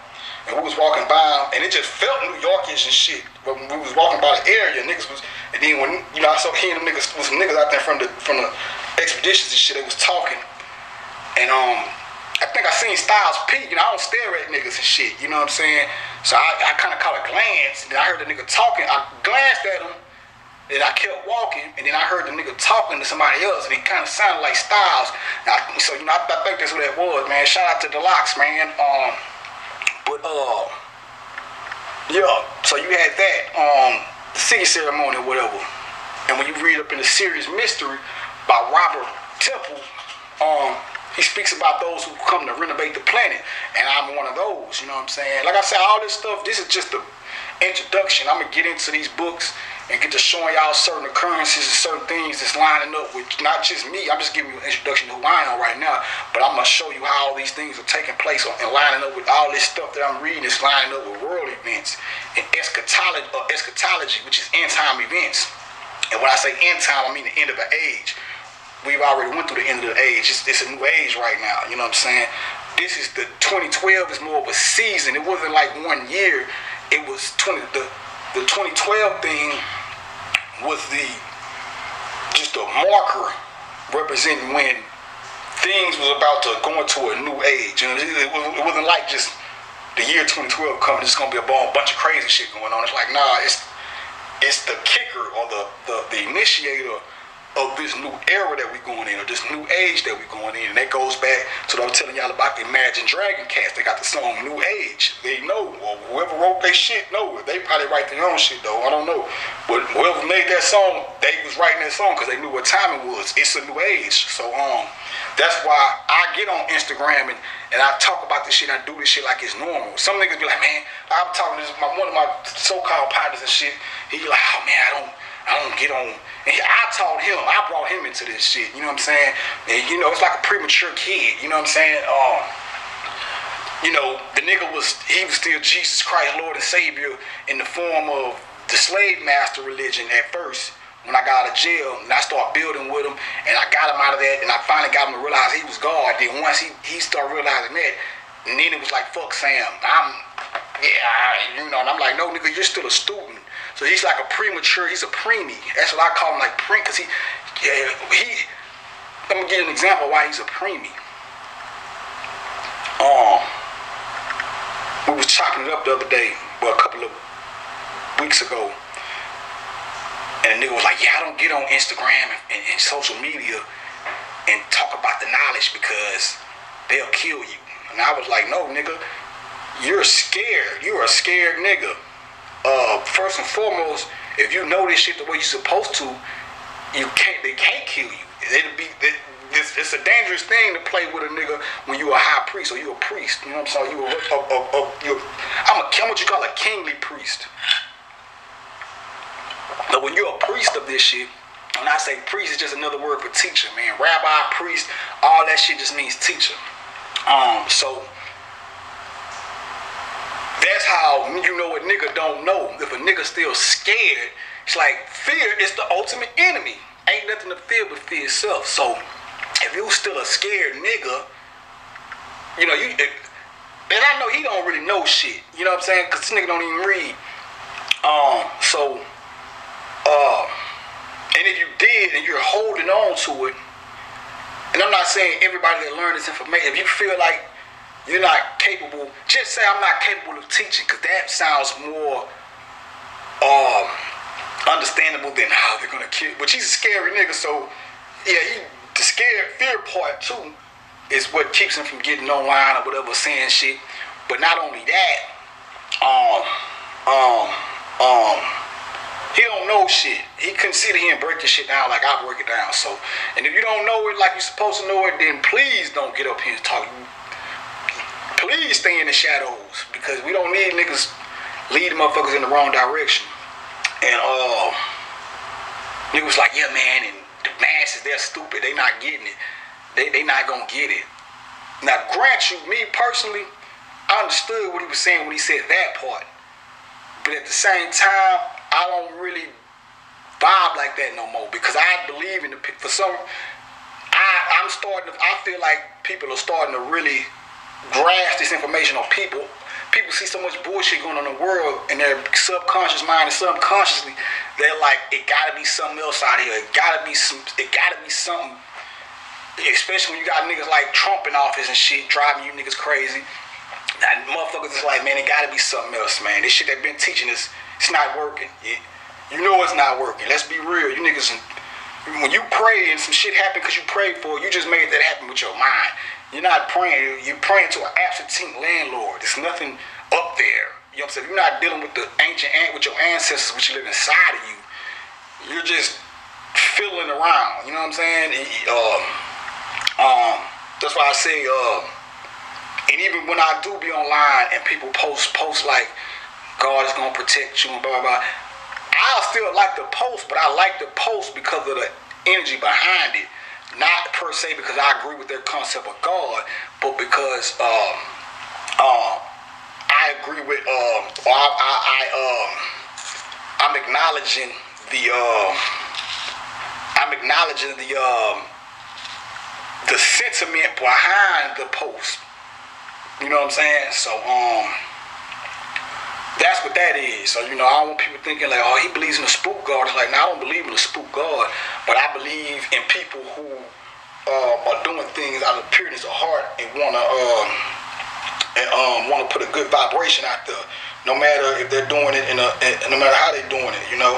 and we was walking by, and it just felt New Yorkish and shit. But when we was walking by the area, niggas was, and then when I saw hearing them niggas, was some niggas out there from the expeditions and shit. They was talking. And I think I seen Styles P. I don't stare at niggas and shit. You know what I'm saying? So I kind of caught a glance. And then I heard the nigga talking. I glanced at him. And I kept walking. And then I heard the nigga talking to somebody else. And he kind of sounded like Styles. I think that's what that was, man. Shout out to the Locks, man. Yeah. So you had that, the Siggy ceremony or whatever. And when you read up in the Serious Mystery by Robert Temple, he speaks about those who come to renovate the planet, and I'm one of those, you know what I'm saying? Like I said, all this stuff, this is just the introduction. I'm going to get into these books and get to showing y'all certain occurrences and certain things that's lining up with not just me. I'm just giving you an introduction to who I am right now, but I'm going to show you how all these things are taking place and lining up with all this stuff that I'm reading. It's lining up with world events and eschatology, which is end-time events. And when I say end-time, I mean the end of the age. We've already went through the end of the age. It's a new age right now. You know what I'm saying? This is the 2012 is more of a season. It wasn't like 1 year. It was the 2012 thing was just a marker representing when things was about to go into a new age. It wasn't like just the year 2012 coming. It's gonna be a bunch of crazy shit going on. It's like, nah, it's the kicker or the initiator of this new era that we going in, or this new age that we going in. And that goes back to what I was telling y'all about the Imagine Dragon cast. They got the song New Age. They know, or whoever wrote their shit know. They probably write their own shit though, I don't know. But whoever made that song, they was writing that song because they knew what time it was. It's a new age. So that's why I get on Instagram and I talk about this shit. I do this shit like it's normal. Some niggas be like, man, I'm talking to one of my so-called partners and shit. He be like, oh man, I don't get on. And I brought him into this shit, you know what I'm saying? And it's like a premature kid, you know what I'm saying? The nigga was still Jesus Christ, Lord and Savior, in the form of the slave master religion at first. When I got out of jail, and I started building with him, and I got him out of that, and I finally got him to realize he was God. Then once he started realizing that, and then it was like, fuck Sam, and I'm like, no nigga, you're still a student. So he's like a premature, he's a preemie. That's what I call him, like because I'm gonna give you an example of why he's a preemie. Um, we was chopping it up the other day, well, a couple of weeks ago, and a nigga was like, yeah, I don't get on Instagram and social media and talk about the knowledge because they'll kill you. And I was like, no, nigga, you're scared. You're a scared nigga. First and foremost, if you know this shit the way you're supposed to, they can't kill you. It's a dangerous thing to play with a nigga when you're a high priest or you're a priest. You know what I'm saying? I'm what you call a kingly priest. But when you're a priest of this shit, when I say priest, it's just another word for teacher, man. Rabbi, priest, all that shit just means teacher. So that's how you know a nigga don't know. If a nigga still scared, it's like fear is the ultimate enemy. Ain't nothing to fear but fear itself. So if you still a scared nigga, you know, and I know he don't really know shit. You know what I'm saying? Because this nigga don't even read. And if you did and you're holding on to it, and I'm not saying everybody that learned this information, if you feel like you're not capable, just say I'm not capable of teaching, because that sounds more understandable than how they're gonna kill. But he's a scary nigga, so yeah, the scared fear part too is what keeps him from getting online or whatever, saying shit. But not only that, he don't know shit. He couldn't sit here and break this shit down like I break it down. So, and if you don't know it like you're supposed to know it, then please don't get up here and talk. Please stay in the shadows, because we don't need niggas leading motherfuckers in the wrong direction. And niggas like, yeah, man, and the masses, they're stupid. They not getting it. They not gonna get it. Now, grant you, me personally, I understood what he was saying when he said that part. But at the same time, I don't really vibe like that no more, because I believe in I feel like people are starting to really grasp this information on people. People see so much bullshit going on in the world, and their subconscious mind and subconsciously, they're like, it gotta be something else out here. It gotta be something. Especially when you got niggas like Trump in office and shit driving you niggas crazy. Now, motherfuckers is like, man, it gotta be something else, man. This shit they've been teaching us, it's not working. You know it's not working. Let's be real. You niggas, when you pray and some shit happen because you prayed for it, you just made that happen with your mind. You're not praying. You're praying to an absentee landlord. There's nothing up there. You know what I'm saying? You're not dealing with the with your ancestors, which live inside of you. You're just fiddling around. You know what I'm saying? That's why I say, and even when I do be online and people post like, God is gonna protect you and blah blah blah, I still like the post, but I like the post because of the energy behind it. Not per se because I agree with their concept of God, but because I agree with I'm acknowledging the sentiment behind the post. You know what I'm saying? So that's what that is. So, you know, I don't want people thinking like, oh, he believes in the spook God. It's like, no, I don't believe in the spook God, but I believe in people who are doing things out of pureness of heart and wanna put a good vibration out there, no matter if they're doing it no matter how they're doing it, you know.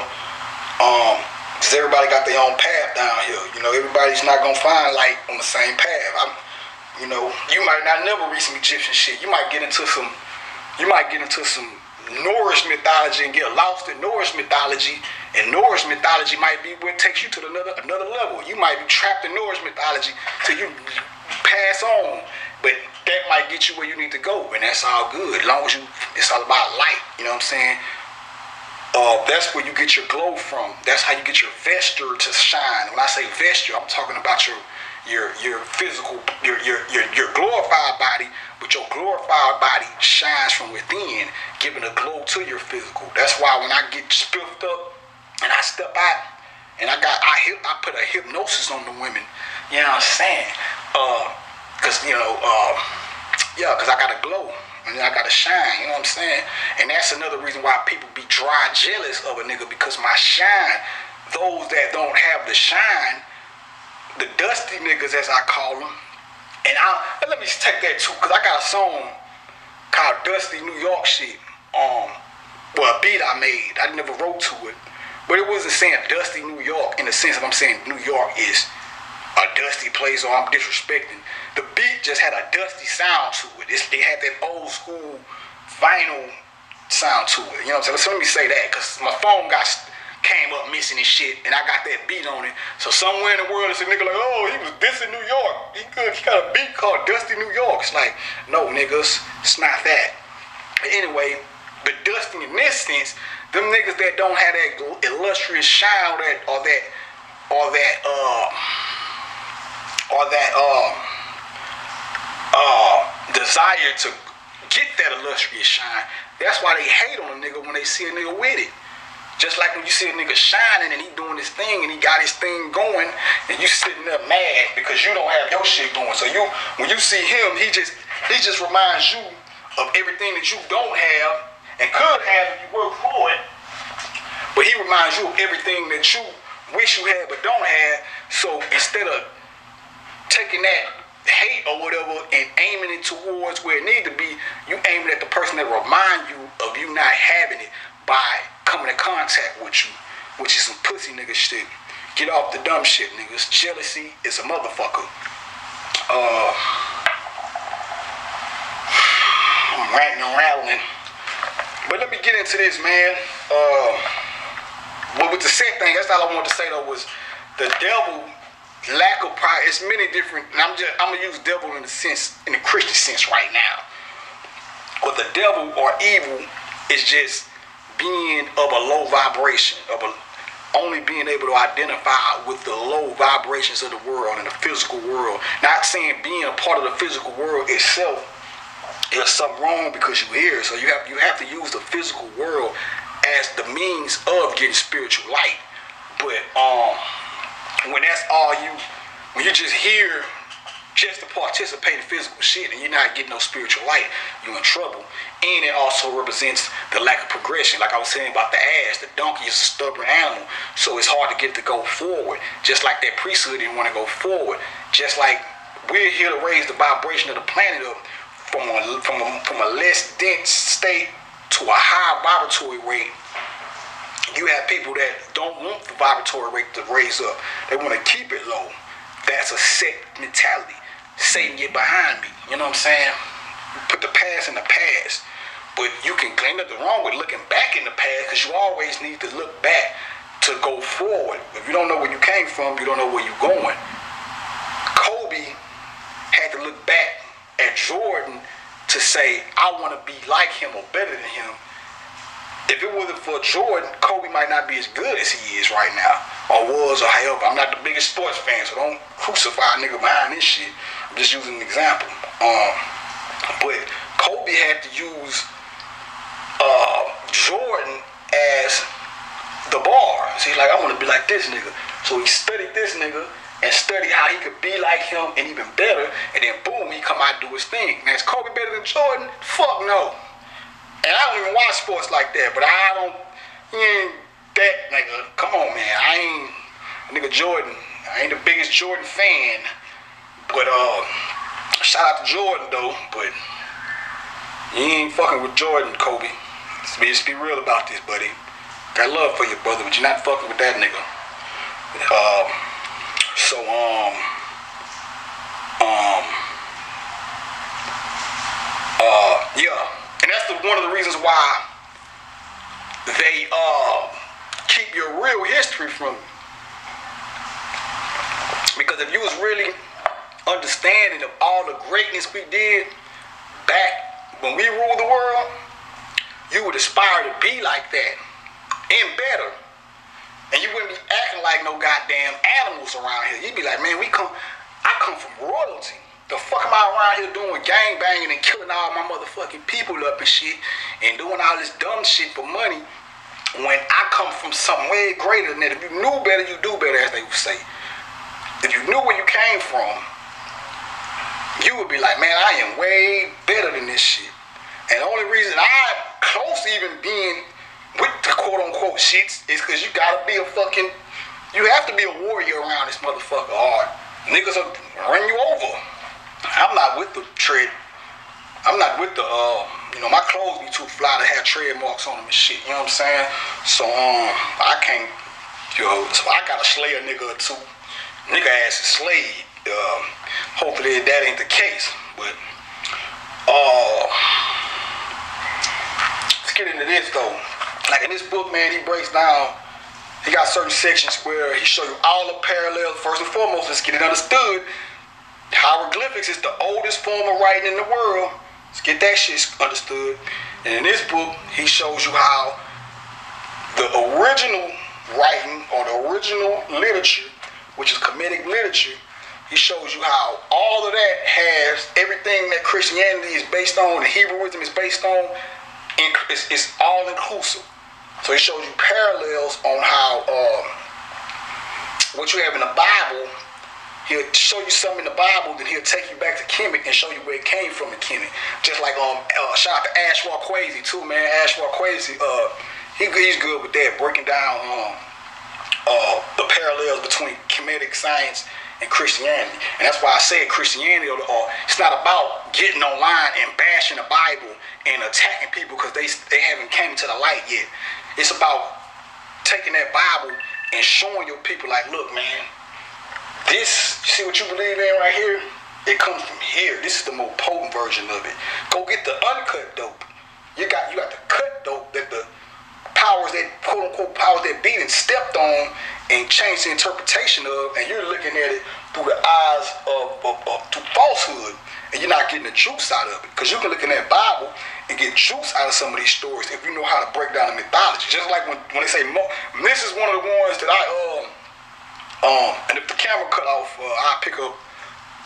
Cause everybody got their own path down here. You know, everybody's not gonna find light on the same path. You know, you might not never read some Egyptian shit. You might get into some Norse mythology and get lost in Norse mythology, and Norse mythology might be what takes you to another level. You might be trapped in Norse mythology till you pass on, but that might get you where you need to go, and that's all good. As long as it's all about light. You know what I'm saying? That's where you get your glow from. That's how you get your vesture to shine. When I say vesture, I'm talking about your physical, your glorified body, but your glorified body shines from within, giving a glow to your physical. That's why when I get spiffed up and I step out and I put a hypnosis on the women, you know what I'm saying? Cause I got a glow and I got to shine, you know what I'm saying? And that's another reason why people be dry jealous of a nigga, because my shine, those that don't have the shine, the dusty niggas as I call them, And let me take that too, cause I got a song called Dusty New York shit. Well, a beat I made. I never wrote to it, but it wasn't saying Dusty New York in the sense that I'm saying New York is a dusty place or I'm disrespecting. The beat just had a dusty sound to it. It had that old school vinyl sound to it. You know what I'm saying? So let me say that, cause my phone came up missing and shit, and I got that beat on it. So somewhere in the world, it's a nigga like, oh, he was dissing New York. He got a beat called Dusty New York. It's like, no, niggas, it's not that. But anyway, Dusty in this sense, them niggas that don't have that illustrious shine or that desire to get that illustrious shine. That's why they hate on a nigga when they see a nigga with it. Just like when you see a nigga shining and he doing his thing and he got his thing going and you sitting there mad because you don't have your shit going. So when you see him, he just reminds you of everything that you don't have and could have if you work for it. But he reminds you of everything that you wish you had but don't have. So instead of taking that hate or whatever and aiming it towards where it need to be, you aiming at the person that remind you of you not having it by coming in contact with you, which is some pussy nigga shit. Get off the dumb shit, niggas. Jealousy is a motherfucker. I'm ranting and rattling. But let me get into this, man. But with the set thing, that's all I wanted to say though, was the devil, lack of pride. It's many different, and I'm gonna use devil in the Christian sense right now. But the devil or evil is just being of a low vibration, only being able to identify with the low vibrations of the world and the physical world. Not saying being a part of the physical world itself is something wrong because you're here. So you have to use the physical world as the means of getting spiritual light. But when that's all when you just here just to participate in physical shit and you're not getting no spiritual light, you're in trouble. And it also represents the lack of progression. Like I was saying about the ass, the donkey is a stubborn animal, so it's hard to get it to go forward. Just like that priesthood didn't want to go forward. Just like we're here to raise the vibration of the planet up from a less dense state to a high vibratory rate. You have people that don't want the vibratory rate to raise up. They want to keep it low. That's a set mentality. Satan, get behind me. You know what I'm saying? Put the past in the past. But you can claim nothing wrong with looking back in the past, because you always need to look back to go forward. If you don't know where you came from, you don't know where you're going. Kobe had to look back at Jordan to say, I want to be like him or better than him. If it wasn't for Jordan, Kobe might not be as good as he is right now, or was, or however. I'm not the biggest sports fan, so don't crucify a nigga behind this shit. I'm just using an example. But Kobe had to use Jordan as the bar. So he's like, I want to be like this nigga. So he studied this nigga and studied how he could be like him and even better. And then boom, he come out and do his thing. Now is Kobe better than Jordan? Fuck no. And I don't even watch sports like that, but he ain't that nigga. Come on, man. I ain't nigga Jordan. I ain't the biggest Jordan fan. But shout out to Jordan though, but you ain't fucking with Jordan, Kobe. Let's be real about this, buddy. Got love for you, brother, but you're not fucking with that nigga. Yeah. And that's one of the reasons why they keep your real history from you. Because if you was really understanding of all the greatness we did back when we ruled the world, you would aspire to be like that and better. And you wouldn't be acting like no goddamn animals around here. You'd be like, man, I come from royalty. The fuck am I around here doing gang banging and killing all my motherfucking people up and shit and doing all this dumb shit for money when I come from something way greater than that? If you knew better, you do better, as they would say. If you knew where you came from, you would be like, man, I am way better than this shit. And the only reason I'm close to even being with the quote-unquote shits is because you gotta be you have to be a warrior around this motherfucker, or niggas will run you over. I'm not with the tread. I'm not with the my clothes be too fly to have tread marks on them and shit. You know what I'm saying? So I can't. So I gotta slay a nigga or two. Nigga ass is slayed. Hopefully that ain't the case. But let's get into this though. Like in this book, man, he breaks down. He got certain sections where he show you all the parallels. First and foremost, let's get it understood. Hieroglyphics is the oldest form of writing in the world. Let's get that shit understood. And in this book, he shows you how the original writing or the original literature, which is Kemetic literature, he shows you how all of that has everything that Christianity is based on, the Hebrewism is based on, and it's all inclusive. So he shows you parallels on how what you have in the Bible. He'll show you something in the Bible, then he'll take you back to Kemet and show you where it came from in Kemet. Just like shout out to Ashwar Kwesi too, man. Ashwar Kwesi, he's good with that, breaking down the parallels between Kemetic science and Christianity. And that's why I say Christianity, it's not about getting online and bashing the Bible and attacking people because they haven't came to the light yet. It's about taking that Bible and showing your people, like, look, man, this, you see what you believe in right here? It comes from here. This is the more potent version of it. Go get the uncut dope. You got the cut dope that the powers that, quote unquote, powers that be and stepped on and changed the interpretation of, and you're looking at it through the eyes of falsehood, and you're not getting the juice out of it. Because you can look in that Bible and get juice out of some of these stories if you know how to break down the mythology. Just like when they say, this is one of the ones that and if the camera cut off, I'll pick up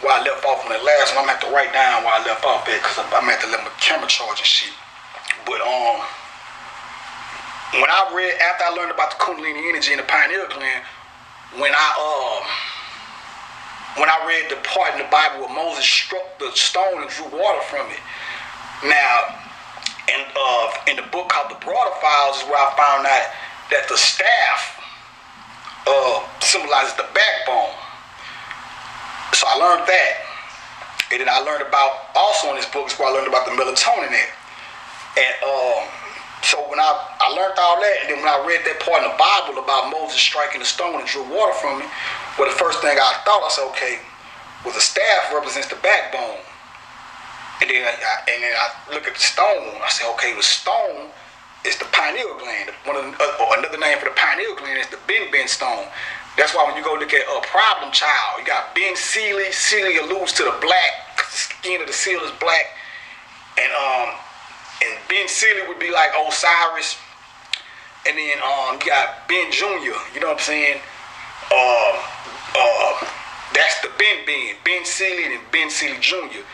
where I left off on that last one. I'm gonna have to write down where I left off at because I'm gonna have to let my camera charge and shit. But when I read, after I learned about the Kundalini energy and the pineal gland, when I read the part in the Bible where Moses struck the stone and drew water from it. Now, in the book called The Broader Files is where I found out that the staff symbolizes the backbone. So I learned that. And then I learned about, also in this book is where I learned about the melatonin at. And so when I learned all that, and then when I read that part in the Bible about Moses striking the stone and drew water from it, well, the first thing I thought, I said, okay, well, the staff represents the backbone. And then I look at the stone, I said, okay, the stone is the pineal gland. Another name for the pineal gland is the Ben stone. That's why when you go look at a problem child, you got Ben Sealy. Sealy alludes to the black, the skin of the seal is black. And Ben Sealy would be like Osiris. And then you got Ben Jr., you know what I'm saying? That's the Ben Sealy and Ben Sealy Jr.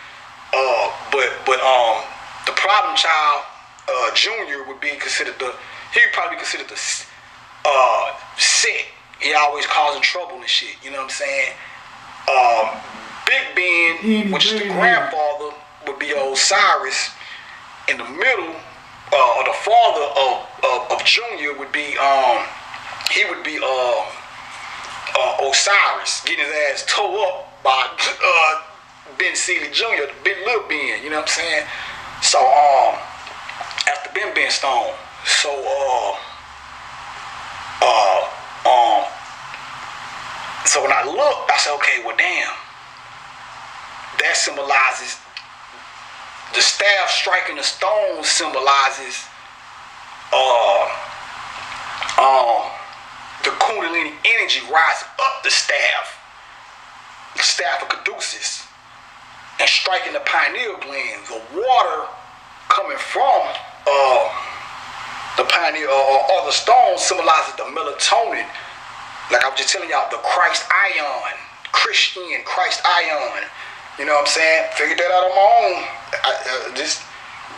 But the problem child, Junior would be considered he'd probably be considered the sick. He always causing trouble and shit, you know what I'm saying? Big Ben, which is the grandfather, would be Osiris. In the middle, the father of Junior would be he would be Osiris, getting his ass tore up by Ben Sealy Jr., the big little Ben, you know what I'm saying? So after Ben Stone, so when I looked, I said, okay, well damn, that symbolizes the staff striking the stone symbolizes the Kundalini energy rising up the staff of Caduceus, and striking the pineal gland. The water coming from the pineal or the stone symbolizes the melatonin. Like I was just telling y'all, the Christ ion, Christian Christ ion. You know what I'm saying? Figured that out on my own. This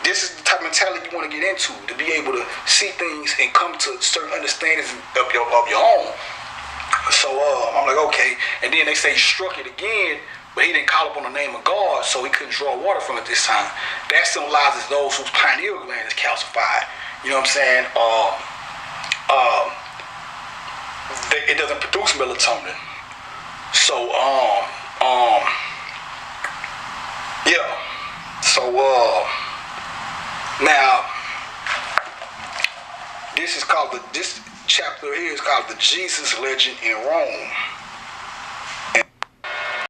is the type of mentality you want to get into, to be able to see things and come to certain understandings of your own. So I'm like, okay. And then they say he struck it again, but he didn't call upon the name of God, so he couldn't draw water from it this time. That symbolizes those whose pineal gland is calcified. You know what I'm saying? It doesn't produce melatonin. So about the Jesus legend in Rome.